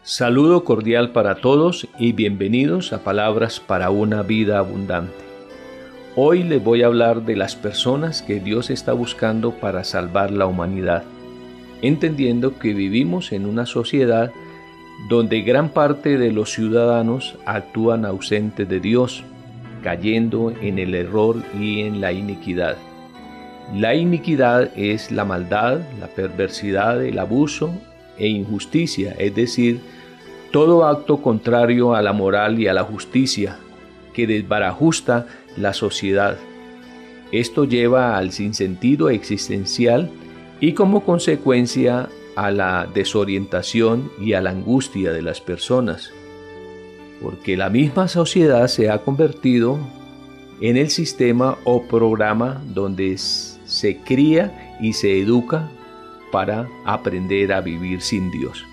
Saludo cordial para todos y bienvenidos a Palabras para una vida abundante. Hoy les voy a hablar de las personas que Dios está buscando para salvar la humanidad, entendiendo que vivimos en una sociedad donde gran parte de los ciudadanos actúan ausentes de Dios, cayendo en el error y en la iniquidad. La iniquidad es la maldad, la perversidad, el abuso e injusticia, es decir, todo acto contrario a la moral y a la justicia que desbarajusta la sociedad. Esto lleva al sinsentido existencial y como consecuencia a la desorientación y a la angustia de las personas, porque la misma sociedad se ha convertido en el sistema o programa donde se cría y se educa para aprender a vivir sin Dios.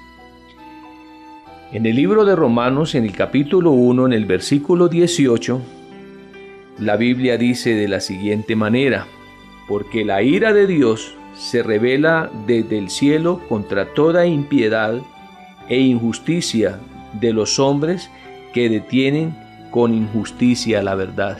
En el libro de Romanos, en el capítulo 1, en el versículo 18, la Biblia dice de la siguiente manera: porque la ira de Dios se revela desde el cielo contra toda impiedad e injusticia de los hombres que detienen con injusticia la verdad.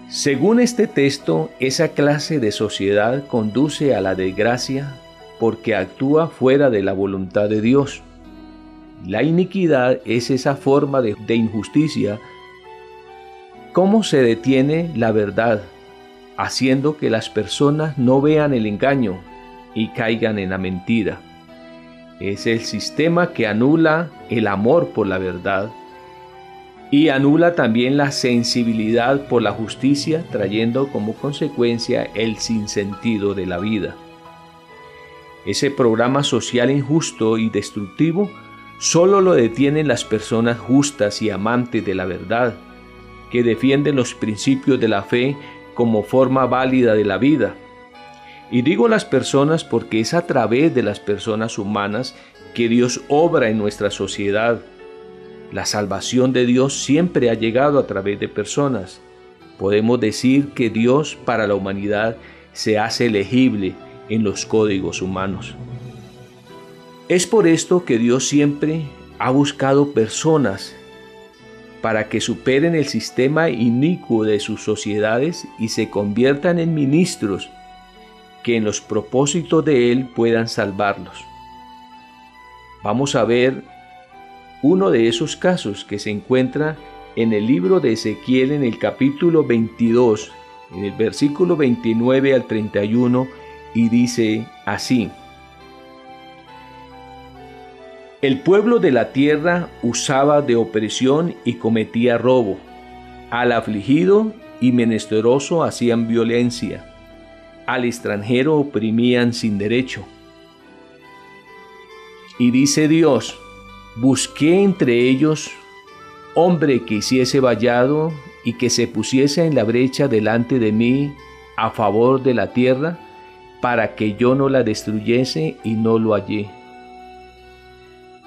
Según este texto, esa clase de sociedad conduce a la desgracia porque actúa fuera de la voluntad de Dios. La iniquidad es esa forma de injusticia. ¿Cómo se detiene la verdad? Haciendo que las personas no vean el engaño y caigan en la mentira. Es el sistema que anula el amor por la verdad y anula también la sensibilidad por la justicia, trayendo como consecuencia el sinsentido de la vida. Ese programa social injusto y destructivo solo lo detienen las personas justas y amantes de la verdad, que defienden los principios de la fe como forma válida de la vida. Y digo las personas porque es a través de las personas humanas que Dios obra en nuestra sociedad. La salvación de Dios siempre ha llegado a través de personas. Podemos decir que Dios para la humanidad se hace legible en los códigos humanos. Es por esto que Dios siempre ha buscado personas para que superen el sistema inicuo de sus sociedades y se conviertan en ministros que en los propósitos de Él puedan salvarlos. Vamos a ver uno de esos casos que se encuentra en el libro de Ezequiel, en el capítulo 22, en el versículo 29 al 31, y dice así: el pueblo de la tierra usaba de opresión y cometía robo. Al afligido y menesteroso hacían violencia. Al extranjero oprimían sin derecho. Y dice Dios: busqué entre ellos hombre que hiciese vallado y que se pusiese en la brecha delante de mí a favor de la tierra, para que yo no la destruyese, y no lo hallé.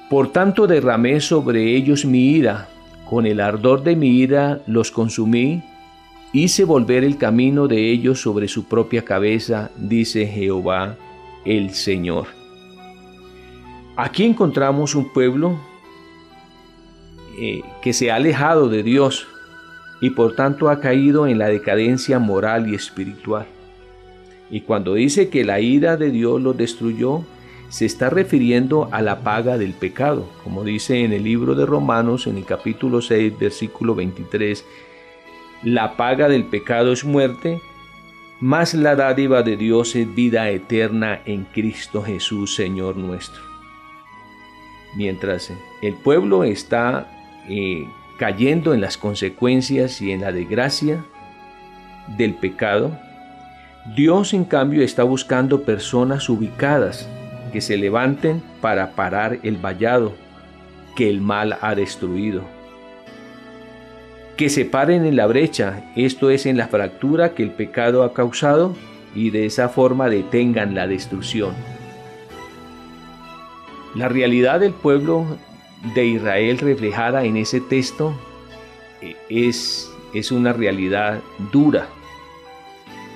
Por tanto derramé sobre ellos mi ira, con el ardor de mi ira los consumí, hice volver el camino de ellos sobre su propia cabeza, dice Jehová el Señor. Aquí encontramos un pueblo que se ha alejado de Dios y por tanto ha caído en la decadencia moral y espiritual. Y cuando dice que la ira de Dios los destruyó, se está refiriendo a la paga del pecado, como dice en el libro de Romanos, en el capítulo 6, versículo 23, la paga del pecado es muerte, mas la dádiva de Dios es vida eterna en Cristo Jesús, Señor nuestro. Mientras el pueblo está cayendo en las consecuencias y en la desgracia del pecado, Dios en cambio está buscando personas ubicadas que se levanten para parar el vallado que el mal ha destruido. Que se paren en la brecha, esto es, en la fractura que el pecado ha causado, y de esa forma detengan la destrucción. La realidad del pueblo de Israel reflejada en ese texto es una realidad dura.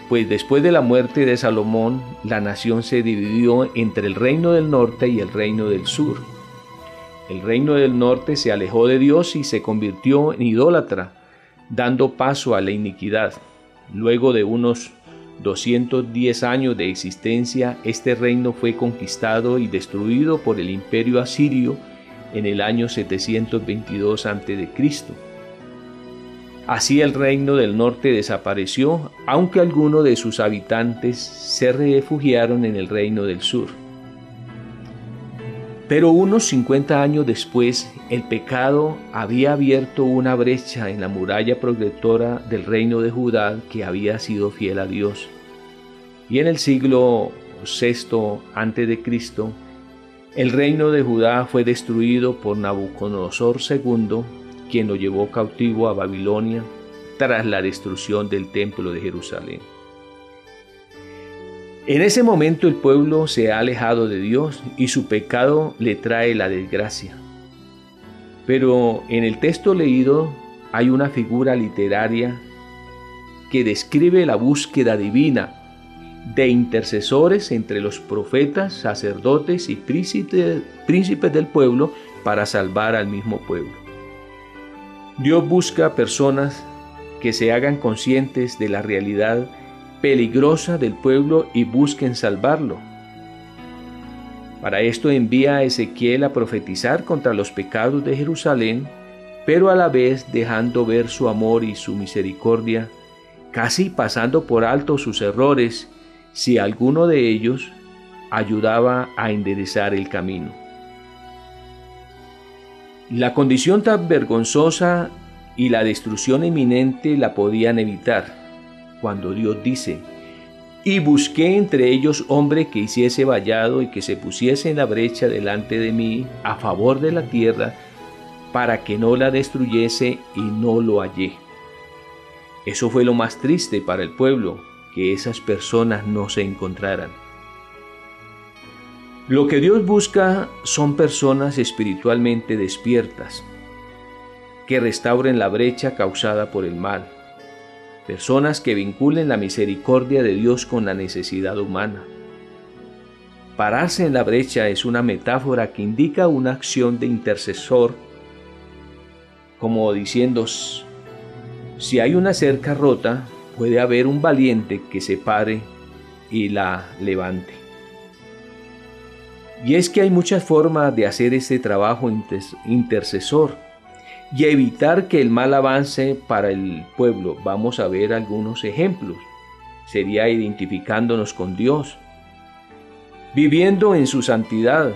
Pues después de la muerte de Salomón, la nación se dividió entre el reino del norte y el reino del sur. El reino del norte se alejó de Dios y se convirtió en idólatra, dando paso a la iniquidad. Luego de unos 210 años de existencia, este reino fue conquistado y destruido por el imperio asirio en el año 722 a.C. Así el reino del norte desapareció, aunque algunos de sus habitantes se refugiaron en el reino del sur. Pero unos 50 años después, el pecado había abierto una brecha en la muralla protectora del reino de Judá, que había sido fiel a Dios. Y en el siglo VI a.C., el reino de Judá fue destruido por Nabucodonosor II, quien lo llevó cautivo a Babilonia tras la destrucción del templo de Jerusalén. En ese momento el pueblo se ha alejado de Dios y su pecado le trae la desgracia. Pero en el texto leído hay una figura literaria que describe la búsqueda divina de intercesores entre los profetas, sacerdotes y príncipes del pueblo para salvar al mismo pueblo. Dios busca personas que se hagan conscientes de la realidad peligrosa del pueblo y busquen salvarlo. Para esto envía a Ezequiel a profetizar contra los pecados de Jerusalén, pero a la vez dejando ver su amor y su misericordia, casi pasando por alto sus errores si alguno de ellos ayudaba a enderezar el camino. La condición tan vergonzosa y la destrucción inminente la podían evitar, cuando Dios dice: «Y busqué entre ellos hombre que hiciese vallado y que se pusiese en la brecha delante de mí a favor de la tierra, para que no la destruyese, y no lo hallé». Eso fue lo más triste para el pueblo, que esas personas no se encontraran. Lo que Dios busca son personas espiritualmente despiertas, que restauren la brecha causada por el mal, personas que vinculen la misericordia de Dios con la necesidad humana. Pararse en la brecha es una metáfora que indica una acción de intercesor, como diciendo: si hay una cerca rota, puede haber un valiente que se pare y la levante. Y es que hay muchas formas de hacer este trabajo intercesor y evitar que el mal avance para el pueblo. Vamos a ver algunos ejemplos. Sería identificándonos con Dios, viviendo en su santidad,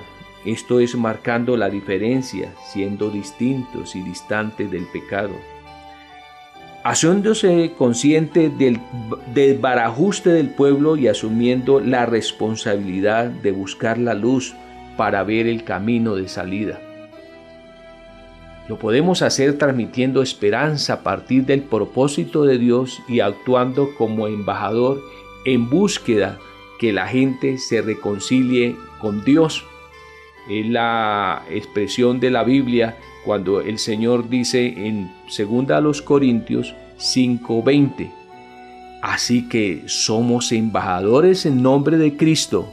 esto es marcando la diferencia, siendo distintos y distantes del pecado, haciéndose consciente del desbarajuste del pueblo y asumiendo la responsabilidad de buscar la luz para ver el camino de salida. Lo podemos hacer transmitiendo esperanza a partir del propósito de Dios y actuando como embajador en búsqueda que la gente se reconcilie con Dios. Es la expresión de la Biblia cuando el Señor dice en 2 Corintios 5:20: «Así que somos embajadores en nombre de Cristo,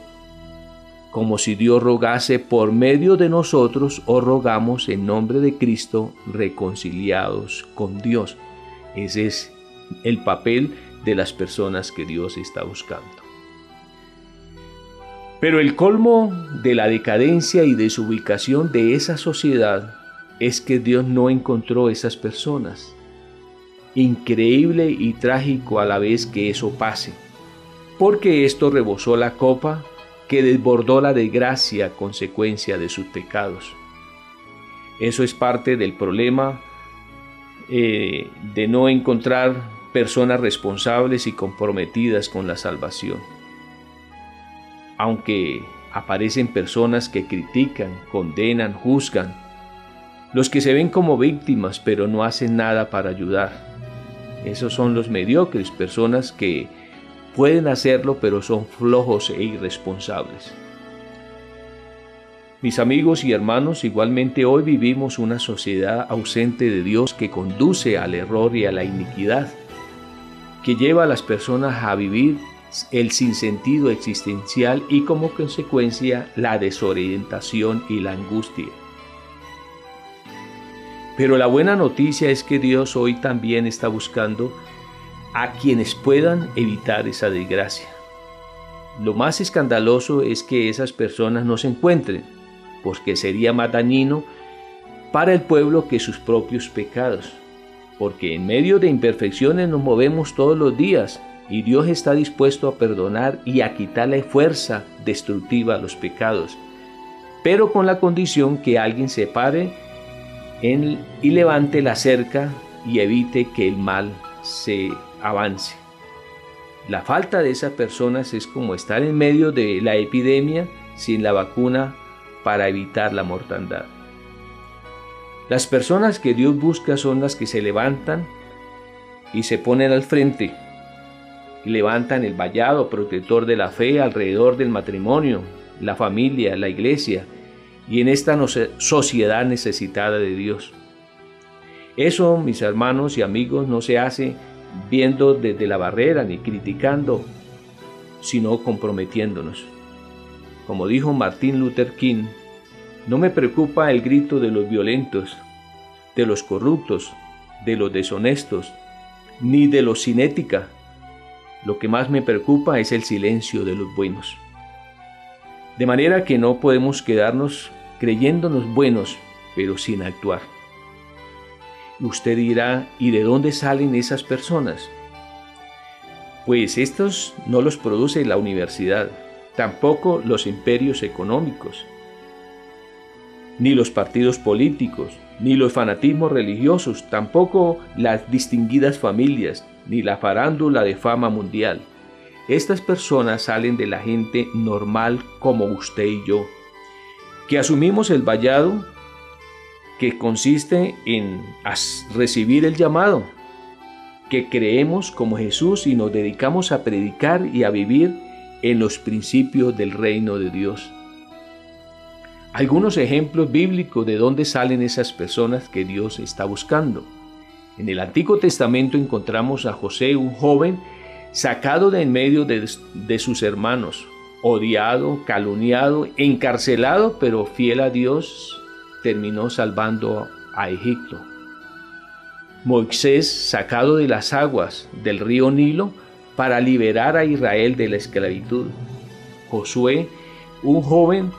como si Dios rogase por medio de nosotros, os rogamos en nombre de Cristo, reconciliados con Dios». Ese es el papel de las personas que Dios está buscando. Pero el colmo de la decadencia y desubicación de esa sociedad es que Dios no encontró esas personas. Increíble y trágico a la vez que eso pase, porque esto rebosó la copa que desbordó la desgracia a consecuencia de sus pecados. Eso es parte del problema de no encontrar personas responsables y comprometidas con la salvación. Aunque aparecen personas que critican, condenan, juzgan, los que se ven como víctimas pero no hacen nada para ayudar. Esos son los mediocres, personas que pueden hacerlo pero son flojos e irresponsables. Mis amigos y hermanos, igualmente hoy vivimos una sociedad ausente de Dios que conduce al error y a la iniquidad, que lleva a las personas a vivir el sinsentido existencial y como consecuencia la desorientación y la angustia. Pero la buena noticia es que Dios hoy también está buscando a quienes puedan evitar esa desgracia. Lo más escandaloso es que esas personas no se encuentren, porque sería más dañino para el pueblo que sus propios pecados, porque en medio de imperfecciones nos movemos todos los días y Dios está dispuesto a perdonar y a quitarle fuerza destructiva a los pecados, pero con la condición que alguien se pare y levante la cerca y evite que el mal se avance. La falta de esas personas es como estar en medio de la epidemia sin la vacuna para evitar la mortandad. Las personas que Dios busca son las que se levantan y se ponen al frente, y levantan el vallado protector de la fe alrededor del matrimonio, la familia, la iglesia, y en esta sociedad necesitada de Dios. Eso, mis hermanos y amigos, no se hace viendo desde la barrera ni criticando, sino comprometiéndonos. Como dijo Martin Luther King, no me preocupa el grito de los violentos, de los corruptos, de los deshonestos, ni de los sin ética. Lo que más me preocupa es el silencio de los buenos. De manera que no podemos quedarnos creyéndonos buenos, pero sin actuar. Usted dirá, ¿y de dónde salen esas personas? Pues estos no los produce la universidad, tampoco los imperios económicos, ni los partidos políticos, ni los fanatismos religiosos, tampoco las distinguidas familias, ni la farándula de fama mundial. Estas personas salen de la gente normal como usted y yo, que asumimos el vallado que consiste en recibir el llamado, que creemos como Jesús y nos dedicamos a predicar y a vivir en los principios del reino de Dios. Algunos ejemplos bíblicos de dónde salen esas personas que Dios está buscando. En el Antiguo Testamento encontramos a José, un joven sacado de en medio de sus hermanos, odiado, calumniado, encarcelado, pero fiel a Dios, terminó salvando a Egipto. Moisés, sacado de las aguas del río Nilo para liberar a Israel de la esclavitud. Josué, un joven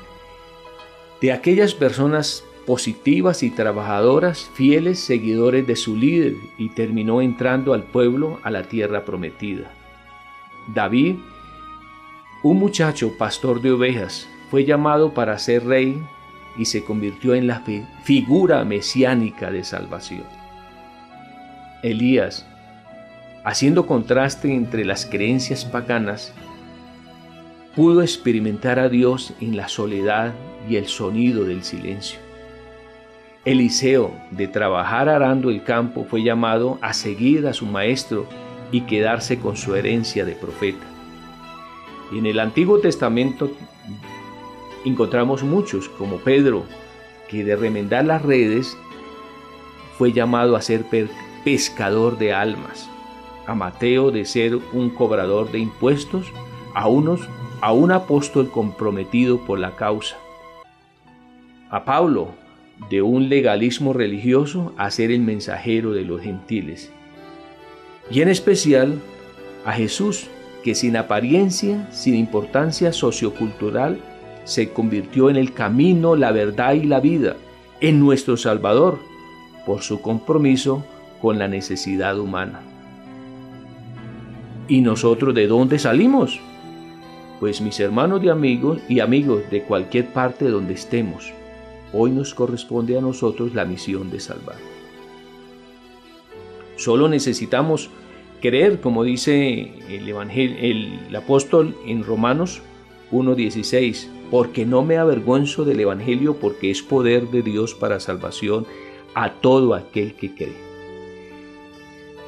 de aquellas personas positivas y trabajadoras, fieles seguidores de su líder, y terminó entrando al pueblo a la tierra prometida. David, un muchacho pastor de ovejas, fue llamado para ser rey y se convirtió en la figura mesiánica de salvación. Elías, haciendo contraste entre las creencias paganas, pudo experimentar a Dios en la soledad y el sonido del silencio. Eliseo, de trabajar arando el campo, fue llamado a seguir a su maestro y quedarse con su herencia de profeta. Y en el Antiguo Testamento encontramos muchos, como Pedro, que de remendar las redes fue llamado a ser pescador de almas, a Mateo de ser un cobrador de impuestos, a un apóstol comprometido por la causa, a Pablo de un legalismo religioso a ser el mensajero de los gentiles, y en especial a Jesús, que sin apariencia, sin importancia sociocultural, se convirtió en el camino, la verdad y la vida, en nuestro Salvador, por su compromiso con la necesidad humana. ¿Y nosotros de dónde salimos? Pues mis hermanos y amigos de cualquier parte donde estemos, hoy nos corresponde a nosotros la misión de salvar. Solo necesitamos creer, como dice el apóstol en Romanos 1:16, porque no me avergüenzo del Evangelio, porque es poder de Dios para salvación a todo aquel que cree.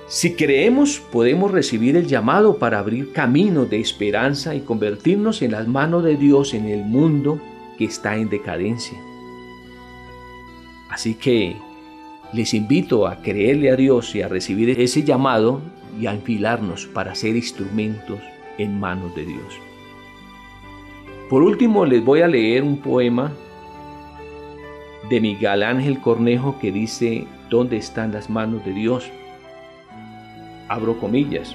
Si creemos, podemos recibir el llamado para abrir caminos de esperanza y convertirnos en las manos de Dios en el mundo que está en decadencia. Así que les invito a creerle a Dios y a recibir ese llamado y a enfilarnos para ser instrumentos en manos de Dios. Por último, les voy a leer un poema de Miguel Ángel Cornejo que dice: ¿dónde están las manos de Dios? Abro comillas.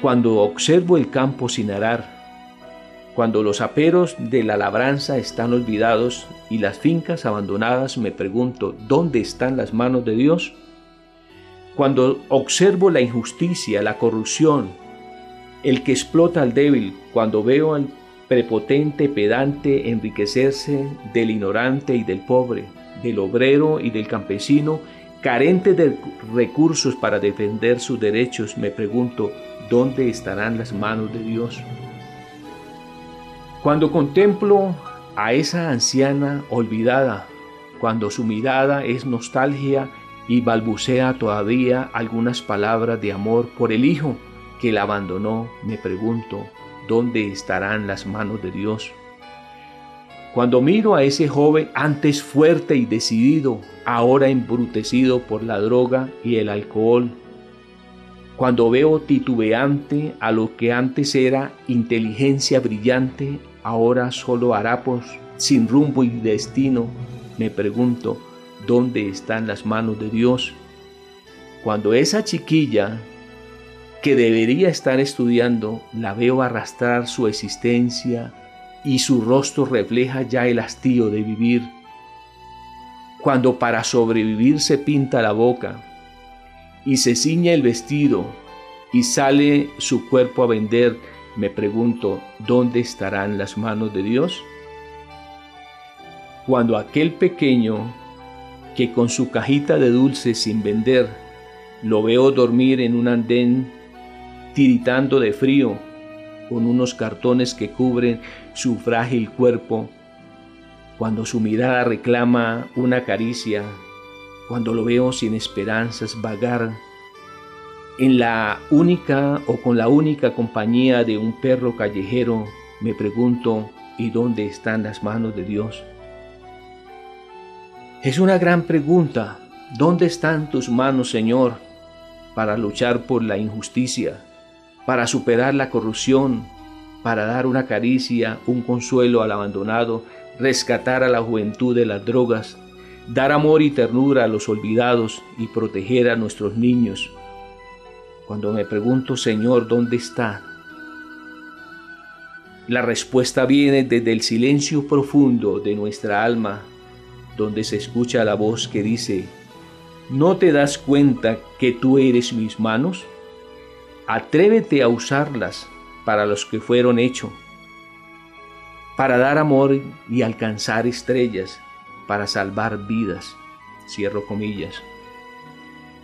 Cuando observo el campo sin arar, cuando los aperos de la labranza están olvidados y las fincas abandonadas, me pregunto, ¿dónde están las manos de Dios? Cuando observo la injusticia, la corrupción, el que explota al débil, cuando veo al prepotente pedante enriquecerse del ignorante y del pobre, del obrero y del campesino, carente de recursos para defender sus derechos, me pregunto, ¿dónde estarán las manos de Dios? Cuando contemplo a esa anciana olvidada, cuando su mirada es nostalgia y balbucea todavía algunas palabras de amor por el hijo que la abandonó, me pregunto, ¿dónde estarán las manos de Dios? Cuando miro a ese joven antes fuerte y decidido, ahora embrutecido por la droga y el alcohol, cuando veo titubeante a lo que antes era inteligencia brillante, ahora solo harapos sin rumbo y destino, me pregunto, ¿dónde están las manos de Dios? Cuando esa chiquilla que debería estar estudiando, la veo arrastrar su existencia y su rostro refleja ya el hastío de vivir. Cuando para sobrevivir se pinta la boca y se ciñe el vestido y sale su cuerpo a vender, me pregunto, ¿dónde estarán las manos de Dios? Cuando aquel pequeño que con su cajita de dulces sin vender, lo veo dormir en un andén tiritando de frío, con unos cartones que cubren su frágil cuerpo, cuando su mirada reclama una caricia, cuando lo veo sin esperanzas vagar en la única o con la única compañía de un perro callejero, me pregunto, ¿y dónde están las manos de Dios? Es una gran pregunta. ¿Dónde están tus manos, Señor, para luchar por la injusticia, para superar la corrupción, para dar una caricia, un consuelo al abandonado, rescatar a la juventud de las drogas, dar amor y ternura a los olvidados y proteger a nuestros niños? Cuando me pregunto, Señor, ¿dónde está? La respuesta viene desde el silencio profundo de nuestra alma, donde se escucha la voz que dice, ¿no te das cuenta que tú eres mis manos? Atrévete a usarlas para los que fueron hechos, para dar amor y alcanzar estrellas, para salvar vidas. Cierro comillas.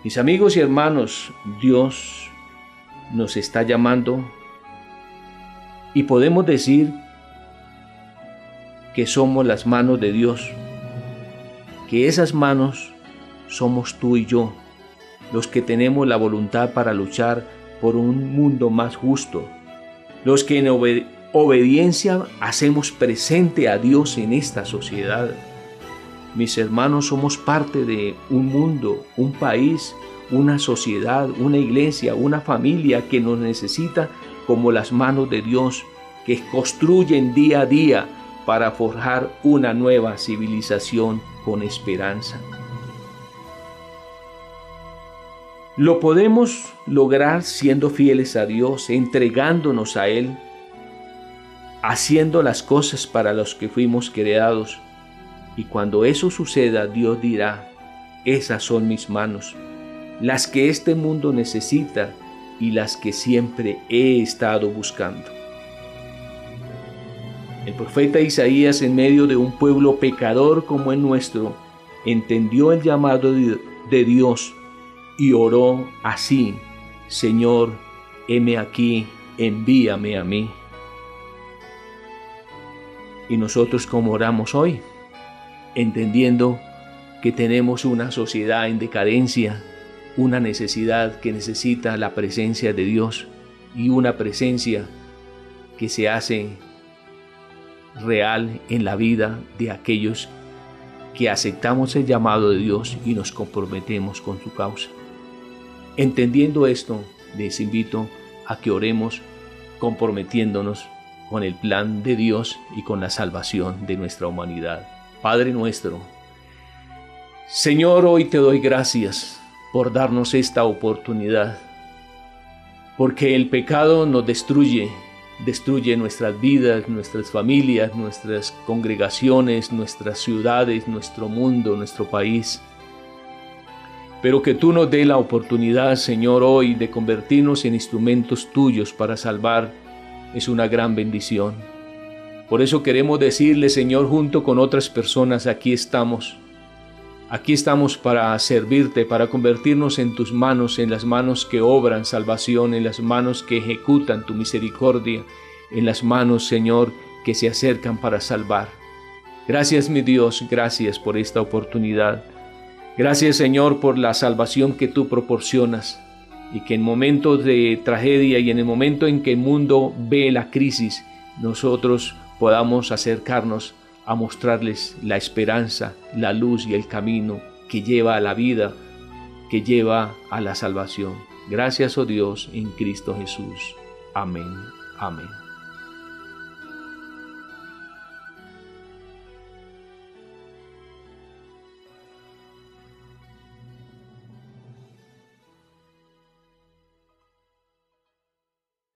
Mis amigos y hermanos, Dios nos está llamando y podemos decir que somos las manos de Dios, que esas manos somos tú y yo, los que tenemos la voluntad para luchar por un mundo más justo, los que en obediencia hacemos presente a Dios en esta sociedad. Mis hermanos, somos parte de un mundo, un país, una sociedad, una iglesia, una familia que nos necesita como las manos de Dios, que construyen día a día para forjar una nueva civilización con esperanza. Lo podemos lograr siendo fieles a Dios, entregándonos a Él, haciendo las cosas para los que fuimos creados. Y cuando eso suceda, Dios dirá, esas son mis manos, las que este mundo necesita y las que siempre he estado buscando. El profeta Isaías, en medio de un pueblo pecador como el nuestro, entendió el llamado de Dios y oró así, Señor, heme aquí, envíame a mí. Y nosotros, ¿cómo oramos hoy? Entendiendo que tenemos una sociedad en decadencia, una necesidad que necesita la presencia de Dios y una presencia que se hace real en la vida de aquellos que aceptamos el llamado de Dios y nos comprometemos con su causa. Entendiendo esto, les invito a que oremos comprometiéndonos con el plan de Dios y con la salvación de nuestra humanidad. Padre nuestro, Señor, hoy te doy gracias por darnos esta oportunidad, porque el pecado nos destruye nuestras vidas, nuestras familias, nuestras congregaciones, nuestras ciudades, nuestro mundo, nuestro país. Pero que tú nos dé la oportunidad, Señor, hoy de convertirnos en instrumentos tuyos para salvar es una gran bendición. Por eso queremos decirle, Señor, junto con otras personas, aquí estamos para servirte, para convertirnos en tus manos, en las manos que obran salvación, en las manos que ejecutan tu misericordia, en las manos, Señor, que se acercan para salvar. Gracias, mi Dios, gracias por esta oportunidad. Gracias, Señor, por la salvación que tú proporcionas y que en momentos de tragedia y en el momento en que el mundo ve la crisis, nosotros podamos acercarnos a mostrarles la esperanza, la luz y el camino que lleva a la vida, que lleva a la salvación. Gracias, oh Dios, en Cristo Jesús. Amén. Amén.